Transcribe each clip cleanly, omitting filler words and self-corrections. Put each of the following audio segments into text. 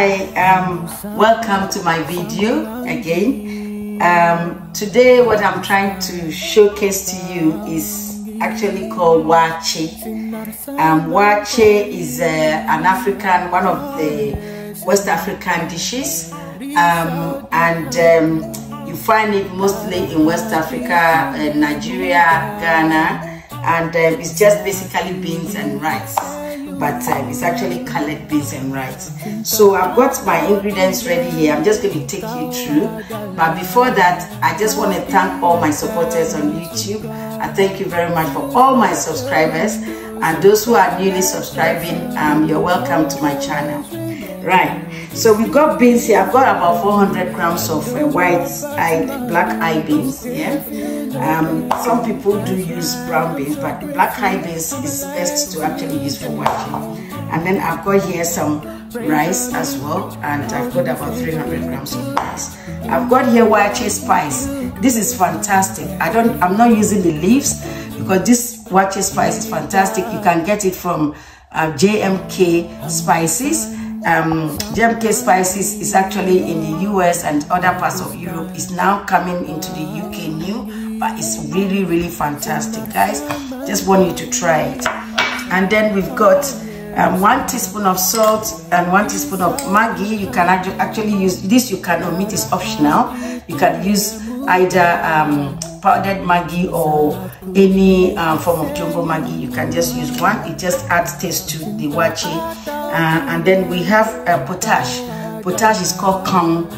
Hi, welcome to my video again. Today what I'm trying to showcase to you is actually called wache. Wache is an African, one of the West African dishes, and you find it mostly in West Africa, Nigeria, Ghana, and it's just basically beans and rice. But it's actually colored beans and rice. So I've got my ingredients ready here. I'm just going to take you through. But before that, I just want to thank all my supporters on YouTube. I thank you very much for all my subscribers, and those who are newly subscribing, you're welcome to my channel. Right, so we've got beans here. I've got about 400 grams of black eye beans. Yeah, some people do use brown beans, but black eye beans is best to actually use for wache. And then I've got here some rice as well, and I've got about 300 grams of rice. I've got here wache spice. This is fantastic. I'm not using the leaves because this wache spice is fantastic. You can get it from JMK Spices. JMK Spices is actually in the US and other parts of Europe. It's now coming into the UK new, but it's really, really fantastic, guys. Just want you to try it. And then we've got 1 teaspoon of salt and 1 teaspoon of Maggi. You can actually use this. You can omit, it's optional. You can use either powdered Maggi or any form of jumbo Maggi. You can just use one. It just adds taste to the wache. And then we have potash. Potash is called kong,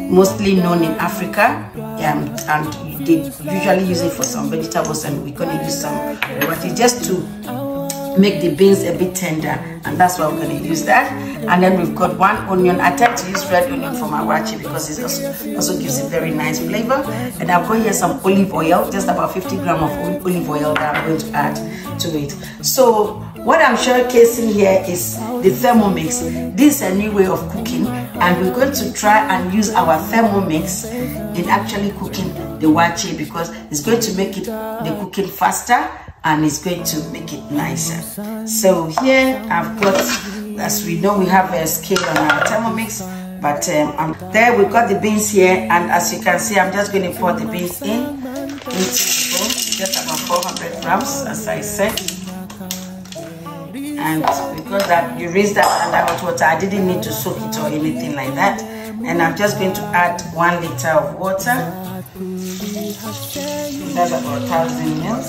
mostly known in Africa, and they usually use it for some vegetables, and we're going to use some wache just to make the beans a bit tender, and that's why we're going to use that. And then we've got 1 onion. I tend to use red onion for my wache because it also gives a very nice flavor. And I've got here some olive oil, just about 50 grams of olive oil that I'm going to add to it. So what I'm showcasing here is the Thermomix. This is a new way of cooking, and we're going to try and use our Thermomix in actually cooking the wache because it's going to make the cooking faster, and it's going to make it nicer. So here I've got, as we know, we have a scale on our Thermomix, but there we've got the beans here, and as you can see, I'm just going to pour the beans into the bowl, just about 400 grams, as I said. And because that you raise that under hot water, I didn't need to soak it or anything like that. And I'm just going to add 1 liter of water. That's about 1,000 ml.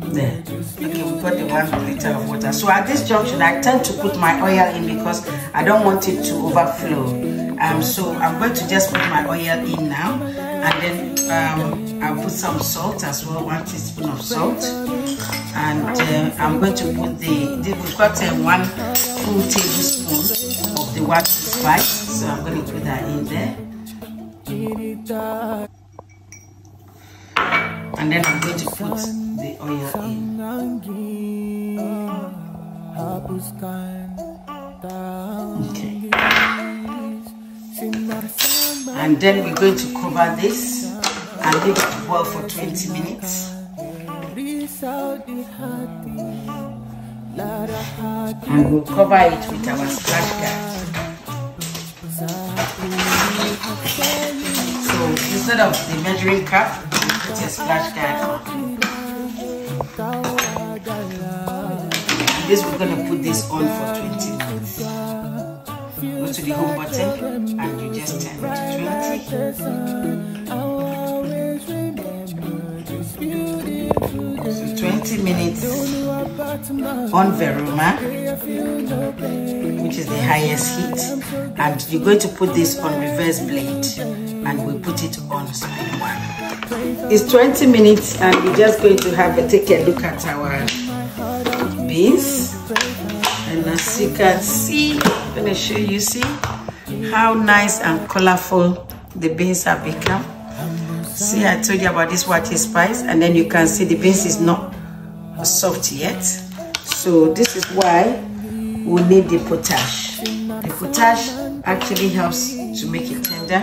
There. Okay, we got the 1 liter of water. So at this junction, I tend to put my oil in because I don't want it to overflow. So I'm going to just put my oil in now, and then I'll put some salt as well, 1 teaspoon of salt, and I'm going to put we've got 1 full tablespoon of the wache spice, so I'm going to put that in there. And then I'm going to put the oil in. Okay. And then we're going to cover this and leave it to boil for 20 minutes. And we'll cover it with our splash guard. So instead of the measuring cup, put your splash guard on. And this, we're going to put this on for 20 minutes. Go to the home button and you just turn it to 20. So 20 minutes on Veroma, which is the highest heat, and you're going to put this on reverse blade, and we'll put it on speed 1. It's 20 minutes, and we're just going to take a look at our beans. And as you can see, I'm going to show you, see how nice and colorful the beans have become. See, I told you about this wache spice, and then you can see the beans is not soft yet. So this is why we'll need the potash. The potash actually helps to make it tender,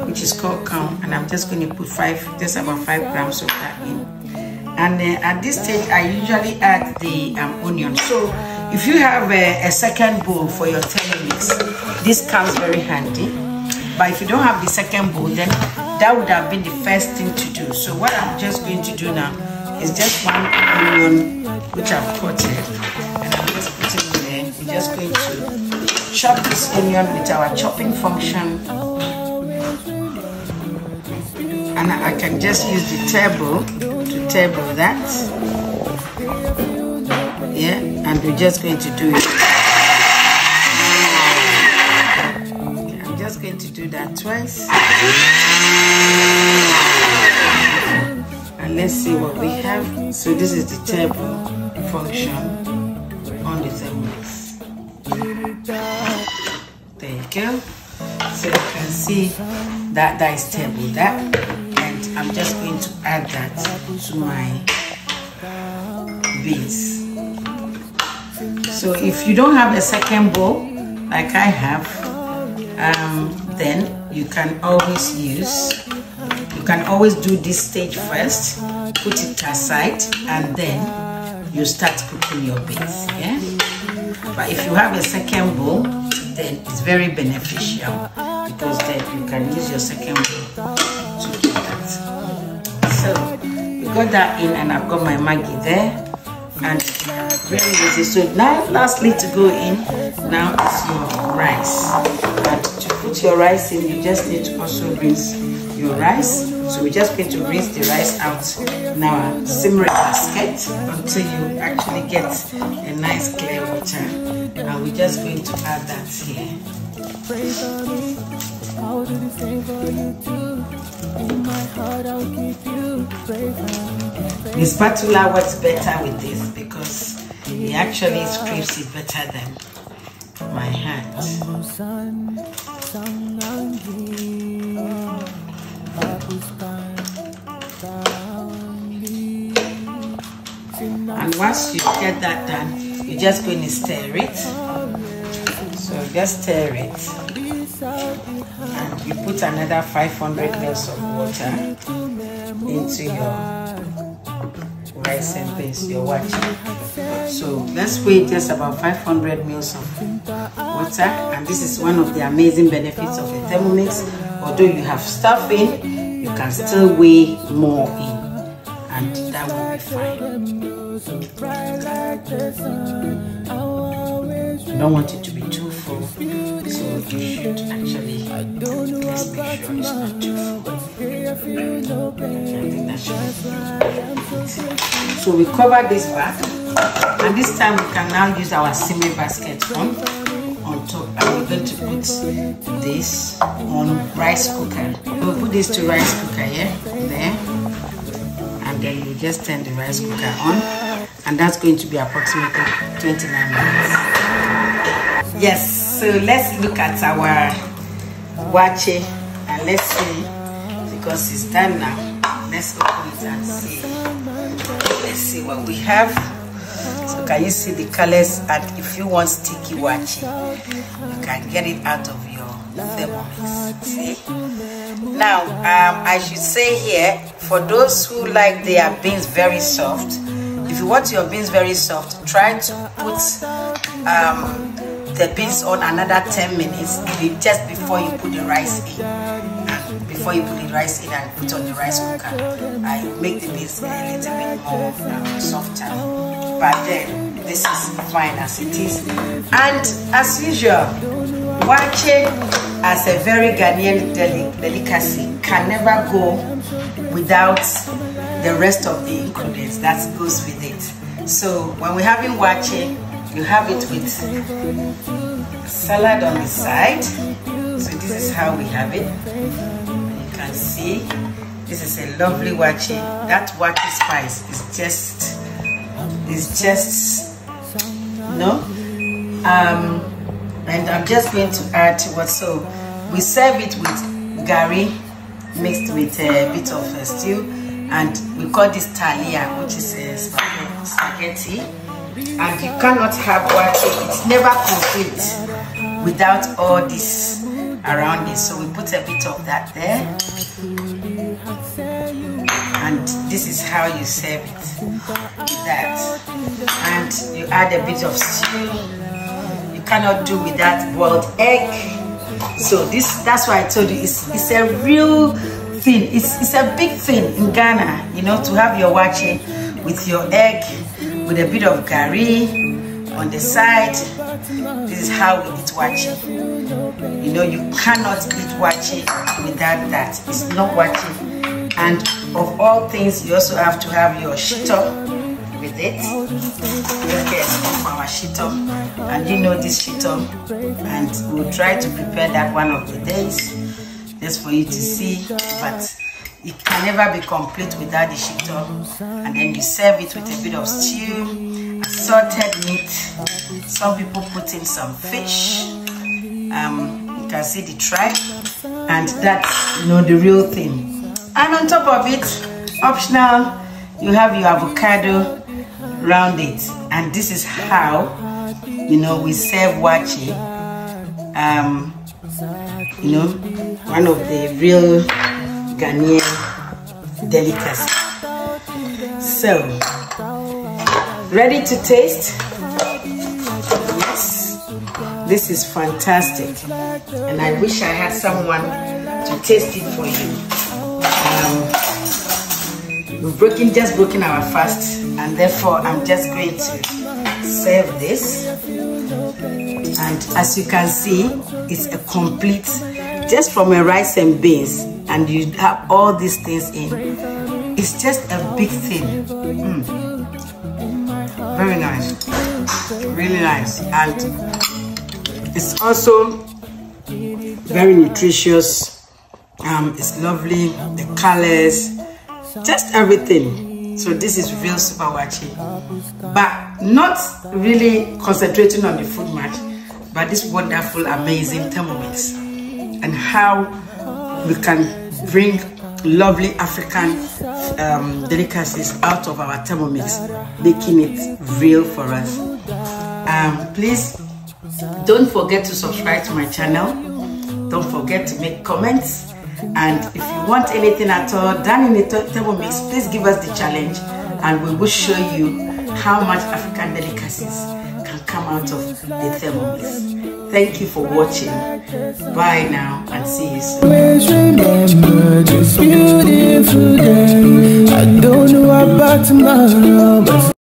which is called calm, and I'm just going to put just about 5 grams of that in. And at this stage, I usually add the onion. So if you have a second bowl for your Thermomix, this comes very handy. But if you don't have the second bowl, then that would have been the first thing to do. So what I'm just going to do now is just 1 onion, which I've cut it, and I'm just putting it there. We're just going to chop this onion with our chopping function. And I can just use the turbo to turbo that. Yeah, and we're just going to do it. Okay, I'm just going to do that twice. And let's see what we have. So this is the turbo function on the Thermomix. There you go. So you can see that is turbo that. I'm just going to add that to my beans. So if you don't have a second bowl like I have, then you can always do this stage first, put it aside, and then you start cooking your beans. Yeah. But if you have a second bowl, then it's very beneficial, because then you can use your second bowl to do that. So we got that in, and I've got my Maggi there, and very easy. So now lastly to go in now is your rice. And to put your rice in, you just need to also rinse your rice. So we're just going to rinse the rice out in our simmering basket until you actually get a nice clear water, and we're just going to add that here. The spatula works better with this because it actually scrapes it better than my hand. And once you get that done, you're just going to stir it. So just stir it. And you put another 500 ml of water into your rice and beans, your wachi. So let's weigh just about 500 ml of water, and this is one of the amazing benefits of a Thermomix. Although you have stuff in, you can still weigh more in, and that will be fine. You don't want it to be too full, so you should actually just make sure it's not too full. I think that should be. So we cover this back, and this time we can now use our simmering basket on top, and we're going to put this on rice cooker. We'll put this to rice cooker here, there, and then you just turn the rice cooker on, and that's going to be approximately 29 minutes. Yes, so let's look at our wachi, and let's see, because it's done now. Let's open it and see. Let's see what we have. So can you see the colors? And if you want sticky wachi, you can get it out of your Thermomix. See? Now, I should say here, for those who like their beans very soft, if you want your beans very soft, try to put the beans on another 10 minutes just before you put the rice in. Before you put the rice in and put on the rice cooker, I make the beans a little bit more softer. But then this is fine as it is. And as usual, wachi as a very Ghanaian delicacy can never go without the rest of the ingredients that goes with it. So when we're having wachi, you have it with salad on the side. So this is how we have it. You can see this is a lovely wachi. That wachi spice is just and I'm just going to add what. So we serve it with gari mixed with a bit of stew, and we call this talia, which is spaghetti. And you cannot have wache. It's never complete without all this around it. So we put a bit of that there. And this is how you serve it with that. And you add a bit of stew. You cannot do without boiled egg. So that's why I told you it's a real thing. It's a big thing in Ghana, you know, to have your wache with your egg, with a bit of garri on the side. This is how we eat wache. You know, you cannot eat wache without that. It's not wache. And of all things, you also have to have your shito with it. Okay, from our shito, and you know this shito, and we'll try to prepare that one of the days just for you to see. But it can never be complete without the shito. And then you serve it with a bit of stew, salted meat. Some people put in some fish. You can see the tripe, and that's, you know, the real thing. And on top of it, optional, you have your avocado around it. And this is how, you know, we serve wache. You know, one of the real Ghanaian delicacies. So, ready to taste? Yes, this is fantastic, and I wish I had someone to taste it for you. We've just broken our fast, and therefore I'm just going to serve this. And as you can see, it's a complete, just from a rice and beans, and you have all these things in. It's just a big thing. Very nice, really nice, and it's also very nutritious. It's lovely, the colors, just everything. So this is real super wache, but not really concentrating on the food much, but this wonderful, amazing Thermomix, and how we can bring lovely African delicacies out of our Thermomix, making it real for us. Please don't forget to subscribe to my channel. Don't forget to make comments. And if you want anything at all done in the Thermomix, please give us the challenge, and we will show you how much African delicacies can come out of the Thermomix. Thank you for watching. Bye now, and see you soon. Always remember this beautiful day. I don't know about tomorrow, but